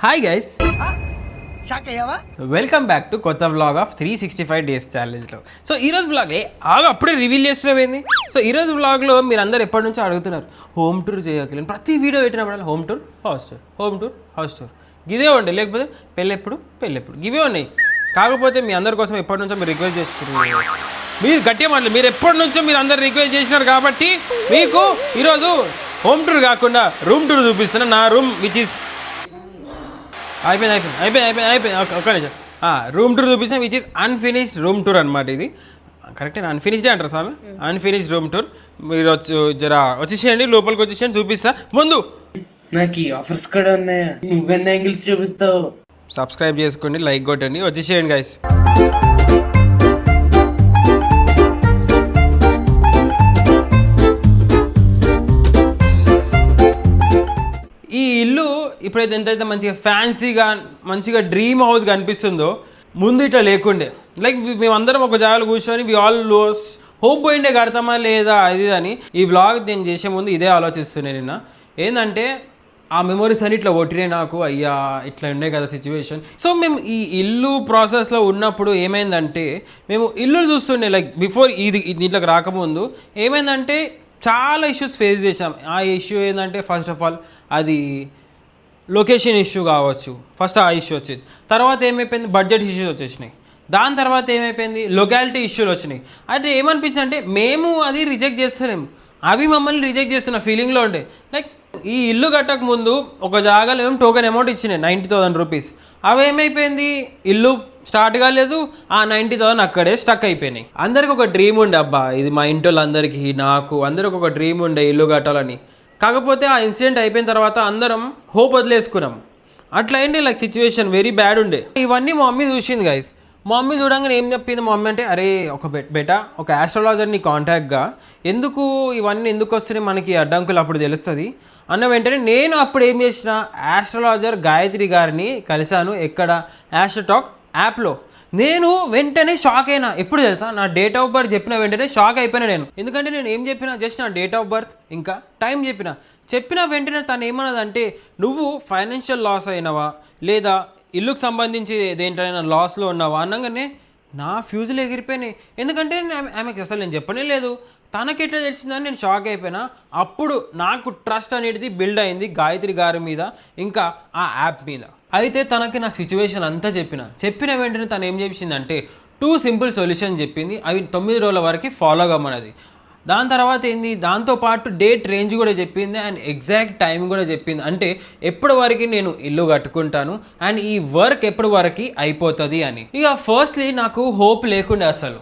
Hi guys, shock అయ్యావా? Welcome back to కొత్త vlog of 365 days ఛాలెంజ్లో. So ఈరోజు వ్లాగే అప్పుడే రివీల్ చేస్తున్నావేంది. సో ఈరోజు వ్లాగ్లో మీరు అందరు ఎప్పటి నుంచో అడుగుతున్నారు హోమ్ టూర్ చేయగలి. ప్రతి వీడియో పెట్టినప్పుడు home tour house tour, home tour house tour గిదే ఉండే, లేకపోతే పెళ్ళెప్పుడు గివే ఉన్నాయి. కాకపోతే మీ అందరి కోసం ఎప్పటి నుంచో మీరు రిక్వెస్ట్ చేస్తున్నారు, మీరు గట్టిగా మాటలు మీరు ఎప్పటి నుంచో మీరు అందరు రిక్వెస్ట్ చేసినారు కాబట్టి మీకు ఈరోజు హోమ్ టూర్ కాకుండా రూమ్ టూర్ చూపిస్తున్నా. నా రూమ్ విచ్ ఈస్ అయిపోయింది ఒక్క నిమిషం. రూమ్ టూర్ చూపిస్తాం which is unfinished room tour అనమాట. ఇది కరెక్టే, అన్ఫినిష్డే అంటారు స్వామి, అన్ఫినిష్డ్ రూమ్ టూర్. మీరు వచ్చేసేయండి, లోపలికి వచ్చేసేయండి, చూపిస్తా. ముందు నాకు ఈ ఆఫర్స్ కూడా ఉన్నాయా? నువ్వెన్ని యాంగిల్స్ చూపిస్తావు? సబ్స్క్రైబ్ చేసుకోండి, లైక్ కొట్టండి, వచ్చేసేయండి గైస్. ఈ ఇల్లు ఇప్పుడైతే ఎంతైతే మంచిగా ఫ్యాన్సీగా మంచిగా డ్రీమ్ హౌస్ కనిపిస్తుందో ముందు ఇట్లా లేకుండే. లైక్ మేమందరం ఒక జాగాలో కూర్చొని వి ఆల్ లోస్ హోప్ పోయిండే కడతామా లేదా అది అని. ఈ వ్లాగ్ నేను చేసే ముందు ఇదే ఆలోచిస్తున్నాను నిన్న. ఏంటంటే ఆ మెమరీస్ అని ఇట్లా కొట్టినాయి నాకు, అయ్యా ఇట్లా ఉండే కదా సిచ్యువేషన్. సో మేము ఈ ఇల్లు ప్రాసెస్లో ఉన్నప్పుడు ఏమైందంటే మేము ఇల్లు చూస్తుండే, లైక్ బిఫోర్ దీంట్లోకి రాకముందు ఏమైందంటే చాలా ఇష్యూస్ ఫేస్ చేసాం. ఆ ఇష్యూ ఏంటంటే ఫస్ట్ ఆఫ్ ఆల్ అది లొకేషన్ ఇష్యూ కావచ్చు, ఫస్ట్ ఆ ఇష్యూ వచ్చింది. తర్వాత ఏమైపోయింది, బడ్జెట్ ఇష్యూస్ వచ్చేసినాయి. దాని తర్వాత ఏమైపోయింది, లొకాలిటీ ఇష్యూలు వచ్చినాయి. అయితే ఏమనిపించింది అంటే మేము అది రిజెక్ట్ చేస్తలేము, అవి మమ్మల్ని రిజెక్ట్ చేస్తున్న ఫీలింగ్లో ఉండే. లైక్ ఈ ఇల్లు కట్టక ముందు ఒక జాగాలో ఏమో టోకెన్ అమౌంట్ ఇచ్చినాయి 90,000 రూపీస్. అవి ఏమైపోయింది, ఇల్లు స్టార్ట్ కాలేదు, ఆ 90,000 అక్కడే స్టక్ అయిపోయినాయి. అందరికి ఒక డ్రీమ్ ఉండే, అబ్బా ఇది మా ఇంటి వాళ్ళందరికీ నాకు అందరికి ఒక డ్రీమ్ ఉండే ఇల్లు కట్టాలని. కాకపోతే ఆ ఇన్సిడెంట్ అయిపోయిన తర్వాత అందరం హోప్ వదిలేసుకున్నాం. అట్లా అయింది, లైక్ సిచ్యువేషన్ వెరీ బ్యాడ్ ఉండే. ఇవన్నీ మా మమ్మీ చూసింది గైస్. మా మమ్మీ చూడంగానే ఏం చెప్పింది మా మమ్మీ అంటే, అరే ఒక బెటా ఒక ఆస్ట్రాలజర్ని కాంటాక్ట్గా, ఎందుకు ఇవన్నీ ఎందుకు వస్తున్నాయి మనకి అడ్డంకులు అప్పుడు తెలుస్తుంది అన్న వెంటనే నేను అప్పుడు ఏం చేసిన, ఆస్ట్రాలజర్ గాయత్రి గారిని కలిశాను. ఎక్కడ, ఆస్ట్రోటాక్ యాప్లో. నేను వెంటనే షాక్ అయినా. ఎప్పుడు తెలుసా, నా డేట్ ఆఫ్ బర్త్ చెప్పిన వెంటనే షాక్ అయిపోయినా నేను. ఎందుకంటే నేను ఏం చెప్పినా, జస్ట్ నా డేట్ ఆఫ్ బర్త్ ఇంకా టైం చెప్పిన వెంటనే తను ఏమన్నదంటే, నువ్వు ఫైనాన్షియల్ లాస్ అయినవా లేదా ఇల్లుకు సంబంధించి దేంట్లోనైనా లాస్లో ఉన్నావా అనగానే నా ఫ్యూజులు ఎగిరిపోయినాయి. ఎందుకంటే ఆమెకి అసలు నేను చెప్పనే లేదు. తనకి ఎట్లా తెలిసిందని నేను షాక్ అయిపోయినా. అప్పుడు నాకు ట్రస్ట్ అనేది బిల్డ్ అయింది గాయత్రి గారి మీద, ఇంకా ఆ యాప్ మీద. అయితే తనకి నా సిచ్యువేషన్ అంతా చెప్పిన వెంటనే తను ఏం చేసిందంటే 2 సింపుల్ సొల్యూషన్ చెప్పింది. అవి 9 రోజుల వరకు ఫాలో అవ్వమన్నది. దాని తర్వాత ఏంది, దాంతోపాటు డేట్ రేంజ్ కూడా చెప్పింది అండ్ ఎగ్జాక్ట్ టైం కూడా చెప్పింది. అంటే ఎప్పటి వరకు నేను ఇల్లు కట్టుకుంటాను అండ్ ఈ వర్క్ ఎప్పటి వరకు అయిపోతుంది అని. ఇక ఫస్ట్లీ నాకు హోప్ లేకుండే అసలు.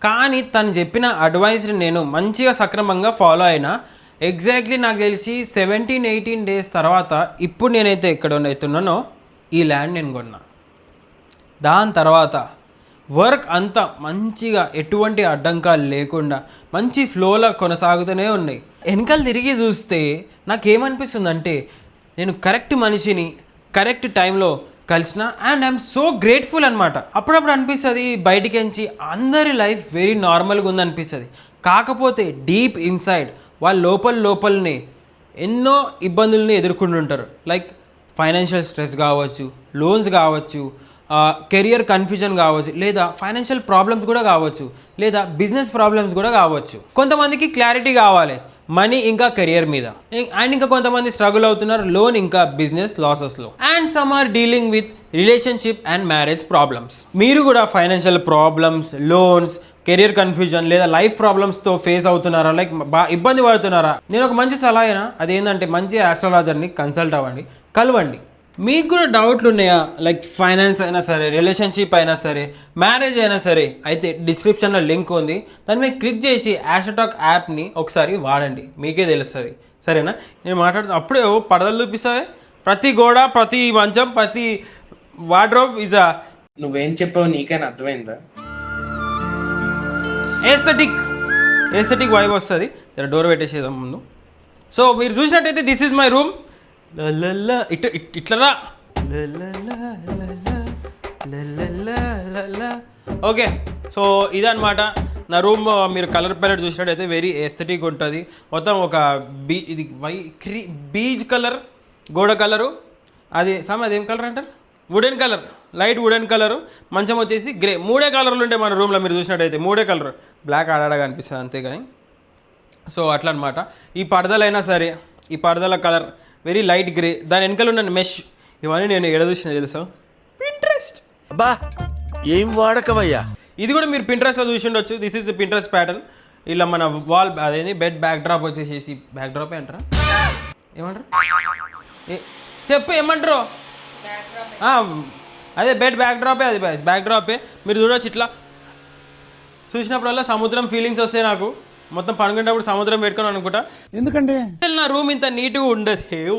కానీ తను చెప్పిన అడ్వైస్ని నేను మంచిగా సక్రమంగా ఫాలో అయినా. ఎగ్జాక్ట్లీ నాకు తెలిసి 17-18 డేస్ తర్వాత ఇప్పుడు నేనైతే ఎక్కడ ఉన్నానో ఈ ల్యాండ్ నేను కొన్నా. దాని తర్వాత వర్క్ అంతా మంచిగా ఎటువంటి అడ్డంకాలు లేకుండా మంచి ఫ్లోలో కొనసాగుతూనే ఉన్నాయి. వెనకాల తిరిగి చూస్తే నాకేమనిపిస్తుందంటే నేను కరెక్ట్ మనిషిని కరెక్ట్ టైంలో కలిసిన అండ్ ఐఎమ్ సో గ్రేట్ఫుల్ అనమాట. అప్పుడప్పుడు అనిపిస్తుంది బయటికించి అందరి లైఫ్ వెరీ నార్మల్గా ఉందనిపిస్తుంది. కాకపోతే డీప్ ఇన్సైడ్ వాళ్ళ లోపలనే ఎన్నో ఇబ్బందుల్ని ఎదుర్కొంటుంటారు. లైక్ ఫైనాన్షియల్ స్ట్రెస్ కావచ్చు, లోన్స్ కావచ్చు, కెరియర్ కన్ఫ్యూజన్ కావచ్చు, లేదా ఫైనాన్షియల్ ప్రాబ్లమ్స్ కూడా కావచ్చు, లేదా బిజినెస్ ప్రాబ్లమ్స్ కూడా కావచ్చు. కొంతమందికి క్లారిటీ కావాలి మనీ ఇంకా కెరియర్ మీద, అండ్ ఇంకా కొంతమంది స్ట్రగుల్ అవుతున్నారు లోన్ ఇంకా బిజినెస్ లాసెస్లో, and some are dealing with relationship and marriage problems. మీరు కూడా financial problems, loans, career confusion లేదా లైఫ్ ప్రాబ్లమ్స్తో ఫేస్ అవుతున్నారా, లైక్ ఇబ్బంది పడుతున్నారా? నేను ఒక మంచి సలహా అయినా అదేంటంటే మంచి ఆస్ట్రాలజర్ని కన్సల్ట్ అవ్వండి, కలవండి. మీకు కూడా డౌట్లు ఉన్నాయా, లైక్ ఫైనాన్స్ అయినా సరే, రిలేషన్షిప్ అయినా సరే, మ్యారేజ్ అయినా సరే, అయితే డిస్క్రిప్షన్లో లింక్ ఉంది, దాని మీద క్లిక్ చేసి ఆస్ట్రోటాక్ యాప్ని ఒకసారి వాడండి, మీకే తెలుస్తుంది. సరేనా? నేను మాట్లాడుతూ అప్పుడే పడదలు చూపిస్తావే, ప్రతి గోడ, ప్రతి మంచం, ప్రతి వార్డ్రోబ్ ఇస్ ఆ నువ్వేం చెప్పావు నీకైనా అర్థమైందా? ఏస్థెటిక్ వైబ్ వస్తుంది. డోర్ పెట్టేసేద్దాం ముందు. సో మీరు చూసినట్టయితే దిస్ ఈజ్ మై రూమ్. ఇట్లరా ఓకే. సో ఇదన్నమాట నా రూమ్. మీరు కలర్ ప్యాలెట్ చూసినట్టయితే వెరీ ఎస్థెటిక్ ఉంటుంది. మొత్తం ఒక ఇది బీజ్ కలర్ గోడ కలరు, అది అదేం కలర్ అంటారు, wooden colour, light wooden colour. మంచం వచ్చేసి గ్రే. 3 కలర్లు ఉంటాయి మన రూమ్లో మీరు చూసినట్టయితే. 3 కలర్, బ్లాక్ ఆడాడగా అనిపిస్తుంది అంతేగాని. సో అట్లా అనమాట. ఈ పరదలైనా సరే, ఈ పరదల కలర్ వెరీ లైట్ గ్రే. దాని వెనకాల ఉన్న మెష్, ఇవన్నీ నేను ఎడ చూసిన తెలుసా, పింట్రెస్ట్. అబ్బా ఏం వాడకమయ్యా. ఇది కూడా మీరు పింట్రెస్ట్లో చూసి ఉండొచ్చు. This is the Pinterest pattern. ఇలా మన వాల్ అదేంటి బెడ్ బ్యాక్ డ్రాప్ వచ్చేసేసి, బ్యాక్ డ్రాపే అంటారా, ఏమంటారు చెప్పు ఏమంటారు, అదే బెడ్ బ్యాక్ డ్రాపే, అది బ్యాక్ డ్రాపే. మీరు చూడవచ్చు ఇట్లా చూసినప్పుడల్లా సముద్రం ఫీలింగ్స్ వస్తాయి నాకు. మొత్తం పనుకునేటప్పుడు సముద్రం పెట్టుకొని అనుకుంటా. ఎందుకంటే నా రూమ్ ఇంత నీట్గా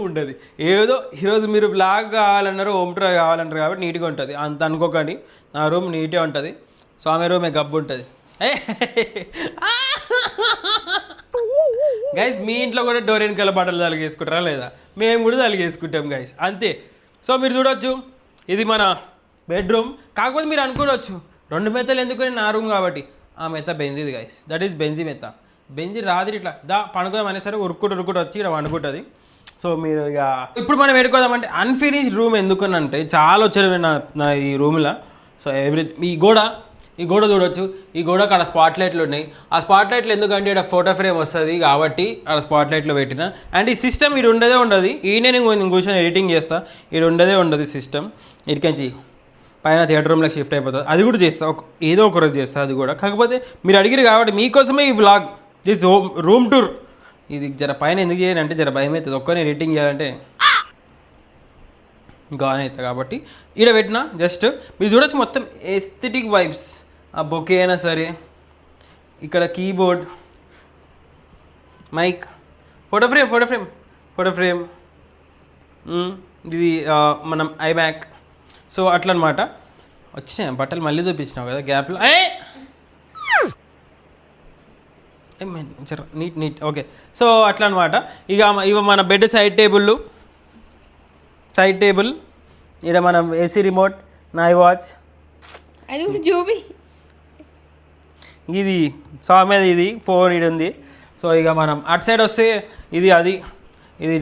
ఉండదు. ఏదో ఈరోజు మీరు బ్లాగ్ కావాలన్నారు, హోమ్ టూర్ కావాలన్నారు కాబట్టి నీట్గా ఉంటుంది అంత అనుకోకండి. నా రూమ్ నీట్గా ఉంటుంది. స్వామి రూమే గబ్బు ఉంటుంది. గైస్ మీ ఇంట్లో కూడా డోర్ వెనకాల బట్టలు తలిగేసుకుంటారా లేదా? మేము కూడా తలిగేసుకుంటాం గైస్, అంతే. సో మీరు చూడొచ్చు ఇది మన బెడ్రూమ్. కాకపోతే మీరు అనుకోవచ్చు 2 మెత్తలు ఎందుకు, నా రూమ్ కాబట్టి. ఆ మెత్త బెంజిది గైస్, దట్ ఈస్ బెంజి మెత్త. బెంజి రాత్రి ఇట్లా పనుకోదాం అనేసరి ఉరుక్కుంటూ వచ్చి ఇక్కడ వండుకుంటుంది. సో మీరు ఇక ఇప్పుడు మనం పెట్టుకోదామంటే అన్ఫినిష్డ్ రూమ్ ఎందుకనంటే చాలా వచ్చారు నా ఈ రూమ్లో. సో ఈ గోడ చూడొచ్చు. ఈ గోడకు అక్కడ స్పాట్ లైట్లు ఉన్నాయి. ఆ స్పాట్ లైట్లు ఎందుకంటే ఇక్కడ ఫోటో ఫ్రేమ్ వస్తుంది కాబట్టి అక్కడ స్పాట్ లైట్లో పెట్టిన. అండ్ ఈ సిస్టమ్ ఇది ఉండదు. ఈయన నేను కూర్చొని ఎడిటింగ్ చేస్తా. ఇది ఉండదు సిస్టమ్. ఇటుకంచి పైన థియేటర్ రూమ్లోకి షిఫ్ట్ అయిపోతుంది. అది కూడా చేస్తా, ఏదో ఒక రోజు చేస్తా అది కూడా. కాకపోతే మీరు అడిగిరు కాబట్టి మీకోసమే ఈ వ్లాగ్, దిస్ రూమ్ టూర్. ఇది జర పైన ఎందుకు చేయాలంటే జర భయం అవుతుంది. ఒక్కనే ఎడిటింగ్ చేయాలంటే గాన్ అవుతుంది కాబట్టి ఈడ పెట్టిన. జస్ట్ మీరు చూడొచ్చు మొత్తం ఎస్థెటిక్ వైబ్స్. ఆ బొకే అయినా సరే, ఇక్కడ కీబోర్డ్, మైక్, ఫోటో ఫ్రేమ్, ఇది మనం ఐమ్యాక్. సో అట్లా అనమాట. వచ్చినాయి బట్టలు మళ్ళీ చూపించినావు కదా గ్యాప్లో. Neat okay. సో అట్లా అనమాట. ఇవ మన బెడ్ సైడ్ టేబుల్, ఇక్కడ మనం ఏసీ రిమోట్, నా వాచ్, అది కూడా చూపి. ఇది సామేది, ఇది ఫోన్ ఇది ఉంది. సో ఇక మనం అటు సైడ్ వస్తే ఇది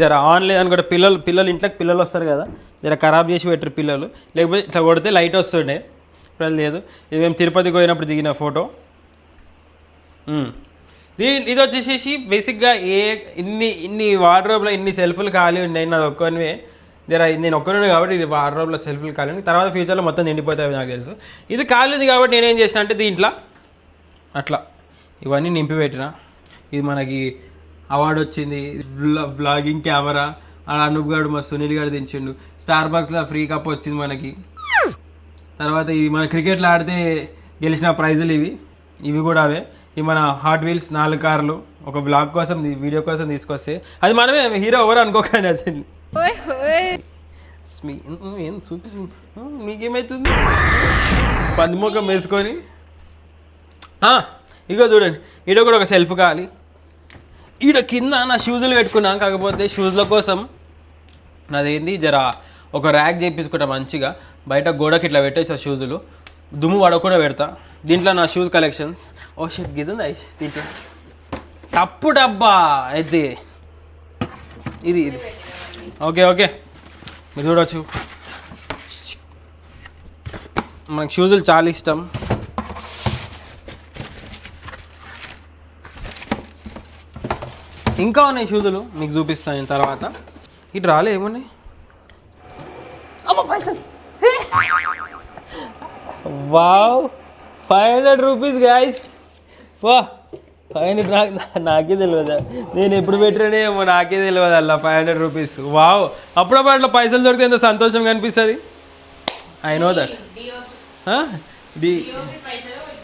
జర ఆన్ లేదనుకుంటే పిల్లలు ఇంట్లోకి పిల్లలు వస్తారు కదా, జర ఖరాబ్ చేసి పెట్టరు పిల్లలు. లేకపోతే ఇట్లా కొడితే లైట్ వస్తుండే, ఇప్పుడు లేదు. ఇది మేము తిరుపతికి పోయినప్పుడు దిగిన ఫోటో. ఇది వచ్చేసేసి బేసిక్గా ఇన్ని వార్డ్రోబ్లో ఇన్ని సెల్ఫ్లు ఖాళీ ఉన్నాయి. నాది ఒక్కనివే నేను ఒక్కనే కాబట్టి ఇది వార్డ్రోబ్లో సెల్ఫ్లు ఖాళీ ఉన్నాయి. తర్వాత ఫ్యూచర్లో మొత్తం నిండిపోతాయి నాకు తెలుసు. ఇది ఖాళీ ఉంది కాబట్టి నేనేం చేసిన అంటే దీంట్లో అట్లా ఇవన్నీ నింపి పెట్టిన. ఇది మనకి అవార్డు వచ్చింది, బ్లాగింగ్ కెమెరా. అనూప్ గారు మా సునీల్ గారు దించిండు. స్టార్బక్స్లో ఫ్రీ కప్ వచ్చింది మనకి. తర్వాత ఇవి మన క్రికెట్లో ఆడితే గెలిచిన ప్రైజులు ఇవి కూడా అవే. ఇవి మన హాట్ వీల్స్ 4 కార్లు ఒక బ్లాగ్ కోసం వీడియో కోసం తీసుకొస్తే అది మనమే హీరో ఎవరు అనుకోకండి. అది మీకేమవుతుంది పందిముఖం వేసుకొని. ఇగో చూడండి, ఈడ కూడా ఒక సెల్ఫ్ కావాలి. ఈడ కింద నా షూజులు పెట్టుకున్నాను. కాకపోతే షూజ్ల కోసం నాదేంది జర ఒక ర్యాక్ చేయించుకుంటా మంచిగా. బయట గోడకి ఇట్లా పెట్టేసి ఆ షూజులు దుమ్ము పడకుండా పెడతా. దీంట్లో నా షూస్ కలెక్షన్స్. ఓ షిట్ గిదుంది ఐష్ దీంట్లో టప్పు డబ్బా అయితే ఇది ఓకే మీరు చూడవచ్చు. మనకు షూజులు చాలా ఇష్టం. ఇంకా ఉన్నాయి షూజులు, మీకు చూపిస్తాను తర్వాత. ఇటు రాలే ఏమున్నాయి, అమ్మ పైసలు. Wow, 500 rupees guys. వా 500 నాకే తెలియదు. నేను ఎప్పుడు పెట్టానేమో నాకే తెలియదు. అలా 500 రూపీస్. వావ్, అప్పుడప్పుడు అట్లా పైసలు దొరికితే ఎంతో సంతోషంగా అనిపిస్తుంది. I know that.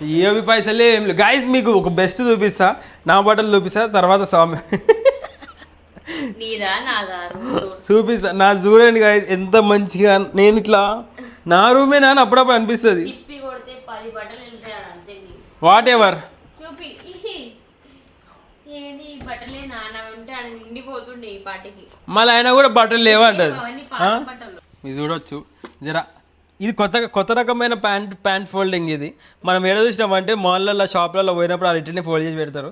ఈఓబి పైసలే ఏం లేదు గాయస్. మీకు ఒక బెస్ట్ చూపిస్తా, నా బట్టలు చూపిస్తా, తర్వాత స్వామి చూపిస్తా. నా చూడండి గాయస్ ఎంత మంచిగా. నేను ఇట్లా నా రూమే నాన్న అప్పుడప్పుడు అనిపిస్తుంది. వాట్ ఎవర్ మళ్ళీ ఆయన కూడా బట్టలు లేవంటది. ఇది చూడొచ్చు జరా. ఇది కొత్త రకమైన ప్యాంట్ ఫోల్డింగ్. ఇది మనం ఏడ చూసినామంటే మాల్లలో షాప్లలో పోయినప్పుడు వాళ్ళు ఇట్లనే ఫోల్డ్ చేసి పెడతారు.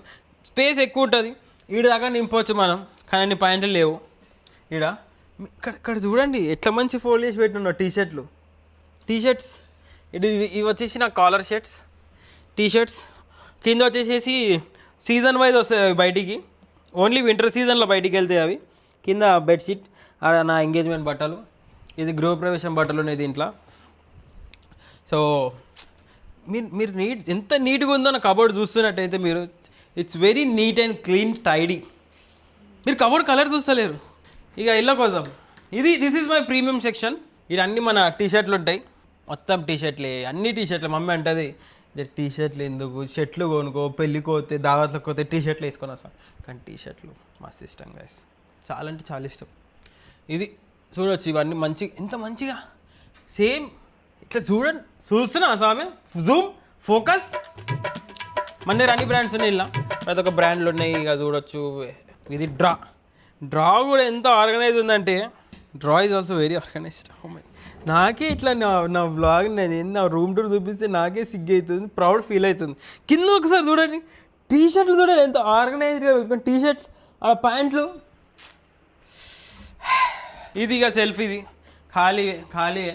స్పేస్ ఎక్కువ ఉంటుంది. ఈడ దాకా నింపవచ్చు మనం, కానీ అన్ని ప్యాంట్లు లేవు ఈడ. ఇక్కడ చూడండి ఎట్లా మంచి ఫోల్డ్ చేసి పెట్టిన టీ షర్ట్స్ ఇవి వచ్చేసి నా కాలర్ షర్ట్స్ టీ షర్ట్స్ కింద వచ్చేసేసి సీజన్ వైజ్ వస్తాయి అవి బయటికి, ఓన్లీ వింటర్ సీజన్లో బయటికి వెళ్తాయి అవి. కింద బెడ్షీట్, నా ఎంగేజ్మెంట్ బట్టలు, ఇది గృహప్రవేశం బట్టలు ఉన్నాయి దీంట్లో. సో మీరు ఎంత నీట్గా ఉందో నా కబోర్డ్ చూస్తున్నట్టయితే మీరు, it's very neat and clean tidy. మీరు కబోర్డ్ కలర్ చూస్తలేరు. ఇక ఇళ్ళ కోసం this is my premium section. ఇది అన్నీ మన టీ షర్ట్లు ఉంటాయి, మొత్తం టీ షర్ట్లే, అన్ని టీ షర్ట్లు. మమ్మీ అంటది టీ షర్ట్లు ఎందుకు, షర్ట్లు కొనుక్కో, పెళ్ళికి పోతే దావత్లకు పోతే టీ షర్ట్లు వేసుకొని వస్తాం. కానీ టీ షర్ట్లు మస్తు ఇష్టం గైస్, చాలా అంటే చాలా ఇష్టం. ఇది చూడవచ్చు, ఇవన్నీ ఎంత మంచిగా సేమ్ ఇట్లా చూస్తున్నా స్వామి, జూమ్ ఫోకస్. మన దగ్గర అన్ని బ్రాండ్స్ ఉన్నాయి, ఇలా ప్రతి ఒక్క బ్రాండ్లు ఉన్నాయి. ఇక చూడొచ్చు, ఇది డ్రా కూడా ఎంత ఆర్గనైజ్ ఉందంటే, draw is also very organised. నాకే ఇట్లా నా బ్లాగ్ నేను నా రూమ్ టూర్ చూపిస్తే నాకే సిగ్గు అవుతుంది, ప్రౌడ్ ఫీల్ అవుతుంది. కింద ఒకసారి చూడండి, టీ షర్ట్లు చూడండి ఎంత ఆర్గనైజ్డ్గా పెట్టుకుని, టీ షర్ట్ ఆ ప్యాంట్లు. ఇది ఇక సెల్ఫ్, ఇది ఖాళీ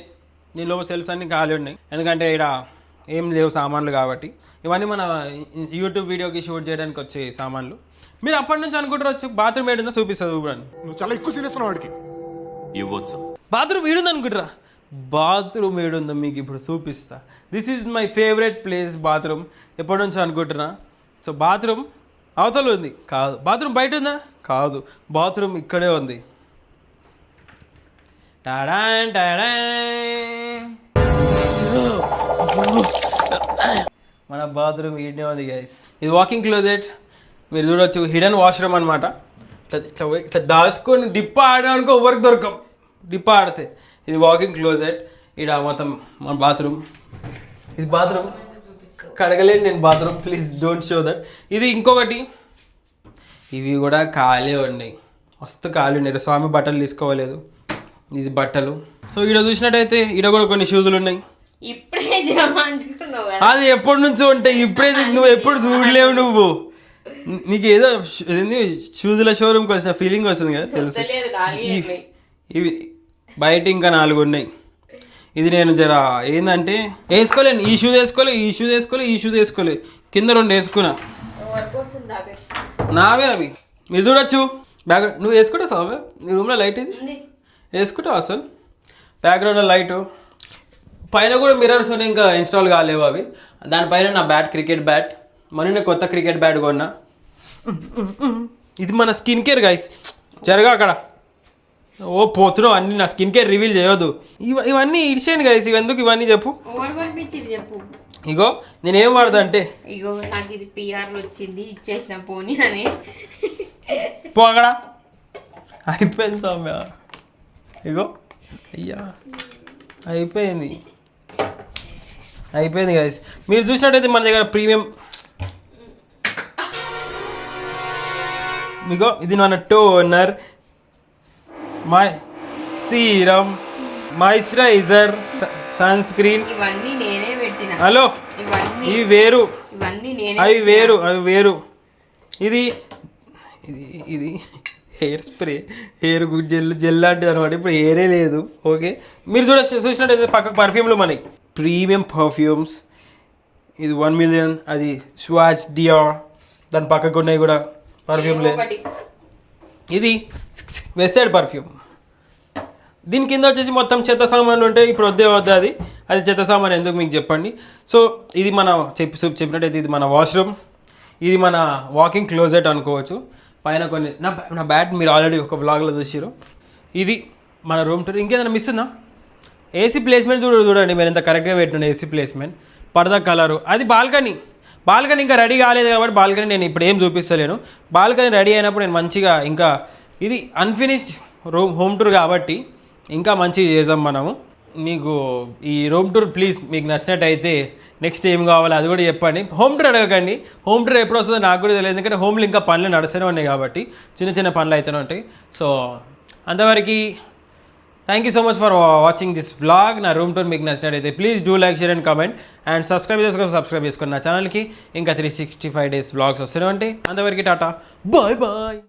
దీనిలో సెల్ఫ్స్ అన్నీ ఖాళీ ఉన్నాయి, ఎందుకంటే ఇక్కడ ఏం లేవు సామాన్లు కాబట్టి. ఇవన్నీ మన యూట్యూబ్ వీడియోకి షూట్ చేయడానికి వచ్చే సామాన్లు. మీరు అప్పటి నుంచి అనుకుంటారు బాత్రూమ్ ఏడుందో చూపిస్తుంది చూడండి. నువ్వు చాలా ఎక్కువ సీరియస్ వాడికి ఇవ్వచ్చు. బాత్రూమ్ ఏడుంది అనుకుంటారా, బాత్రూమ్ ఏడుందో మీకు ఇప్పుడు చూపిస్తా. This is my favourite place bathroom, ఎప్పటి నుంచో అనుకుంటున్నా. సో బాత్రూమ్ అవతల ఉంది కాదు, బాత్రూమ్ బయట ఉందా కాదు, బాత్రూమ్ ఇక్కడే ఉంది. మన బాత్రూమ్ ఈడనే ఉంది గైస్. ఇది వాకింగ్ క్లోజెట్, మీరు చూడొచ్చు, హిడెన్ వాష్రూమ్ అనమాట. ఇట్లా దాచుకొని డిప్ప ఆడడానికి ఎవరికి దొరకం, డిప్ప ఆడితే. ఇది వాకింగ్ క్లోజెట్, ఇక్కడ మొత్తం మన బాత్రూమ్. ఇది బాత్రూమ్ కడగలేను నేను bathroom, please don't show that. ఇది ఇంకొకటి, ఇవి కూడా ఖాళీ ఉన్నాయి, మస్తు ఖాళీ ఉన్నాయి. స్వామి బట్టలు తీసుకోవలేదు, ఇది బట్టలు. సో ఇక్కడ చూసినట్టయితే ఇక్కడ కూడా కొన్ని షూజులు ఉన్నాయి. ఇప్పుడే జమాంచుకున్నావు కదా, అది ఎప్పటి నుంచో ఉంటాయి, ఇప్పుడే నువ్వు ఎప్పుడు చూడలేవు. నువ్వు నీకు ఏదో షూజుల షోరూమ్కి వచ్చిన ఫీలింగ్ వస్తుంది కదా, తెలుసు. ఇవి బయట ఇంకా 4 ఉన్నాయి. ఇది నేను జర ఏంటంటే వేసుకోలేను, ఈ షూస్ వేసుకోలే, కింద 2 వేసుకున్నా, నావే అవి. మీరు చూడొచ్చు బ్యాక్, నువ్వు వేసుకుంటావు సార్, నీ రూమ్లో లైట్ ఇది వేసుకుంటావు అసలు, బ్యాక్గ్రౌండ్లో లైటు, పైన కూడా మిర్రర్స్ ఉన్నాయి, ఇంకా ఇన్స్టాల్ కాలేవు అవి. దానిపైన నా క్రికెట్ బ్యాట్, మొన్న కొత్త క్రికెట్ బ్యాట్ కొన్నా. ఇది మన స్కిన్ కేర్ గైస్, జరగా అక్కడ పోతున్నావు అన్ని, నా స్కిన్ కేర్ రివీల్ చేయొద్దు. ఇవన్నీ ఇడిచేయండి గైస్, ఇవెందుకు ఇవన్నీ చెప్పు. ఇగో నేనేం వాడతా అంటే, ఇగో నాకు ఇది పిఆర్ వచ్చింది, ఇచ్చేసిన పోనీ అని. పో అక్కడ, అయిపోయింది సౌమ్య. ఇగో అయ్యా అయిపోయింది గైస్. మీరు చూసినట్టయితే మన దగ్గర ప్రీమియం, ఇగో ఇది మన toner, my serum, moisturiser, sunscreen. ఇవన్నీ నేనే పెట్టిన. హలో, ఇవి వేరు, అవి వేరు. ఇది హెయిర్ స్ప్రే, హెయిర్ జెల్ లాంటిది అనమాట. ఇప్పుడు హెయిరే లేదు. ఓకే, మీరు చూసినట్టయితే పక్కకు పర్ఫ్యూమ్లు మనకి ప్రీమియం పర్ఫ్యూమ్స్. ఇది 1 million, అది స్వాచ్ డియార్, దాని పక్కకు ఉన్నాయి కూడా పర్ఫ్యూమ్లే. ఇది వెస్సైడ్ పర్ఫ్యూమ్. దీని కింద వచ్చేసి మొత్తం చెత్త సామాన్లు ఉంటాయి. ఇప్పుడు వద్దా అది చెత్త సామాన్ ఎందుకు మీకు చెప్పండి. సో ఇది మన చెప్పినట్టయితే ఇది మన వాష్రూమ్, ఇది మన వాకింగ్ క్లోజెట్ అనుకోవచ్చు. పైన కొన్ని నా బ్యాట్ మీరు ఆల్రెడీ ఒక బ్లాగ్లో చూసారు. ఇది మన రూమ్ టూర్. ఇంకేదైనా మిస్ ఉందా? ఏసీ ప్లేస్మెంట్ చూడండి మీరు ఎంత కరెక్ట్గా పెట్టిన ఏసీ ప్లేస్మెంట్, పరదా కలరు. అది బాల్కనీ ఇంకా రెడీ కాలేదు కాబట్టి బాల్కనీ నేను ఇప్పుడు ఏం చూపిస్తలేను. బాల్కనీ రెడీ అయినప్పుడు నేను మంచిగా, ఇంకా ఇది అన్ఫినిష్డ్ హోమ్ టూర్ కాబట్టి ఇంకా మంచిగా చేద్దాం మనము. మీకు ఈ రూమ్ టూర్ ప్లీజ్ మీకు నచ్చినట్టయితే నెక్స్ట్ ఏం కావాలో అది కూడా చెప్పండి. హోమ్ టూర్ అడగకండి, హోమ్ టూర్ ఎప్పుడు వస్తుందో నాకు కూడా తెలియదు, ఎందుకంటే హోమ్లో ఇంకా పనులు నడుస్తూనే ఉన్నాయి కాబట్టి చిన్న పనులు అయితేనే ఉంటాయి. సో అంతవరకు thank you so much for watching this vlog. నా రూమ్ టూర్ మీకు నచ్చినట్టయితే please do like, share and comment and subscribe చేసుకొని నా ఛానల్కి ఇంకా 365 days వ్లాగ్స్ వస్తూనే ఉంటాయి. అంతవరకు టాటా, బాయ్.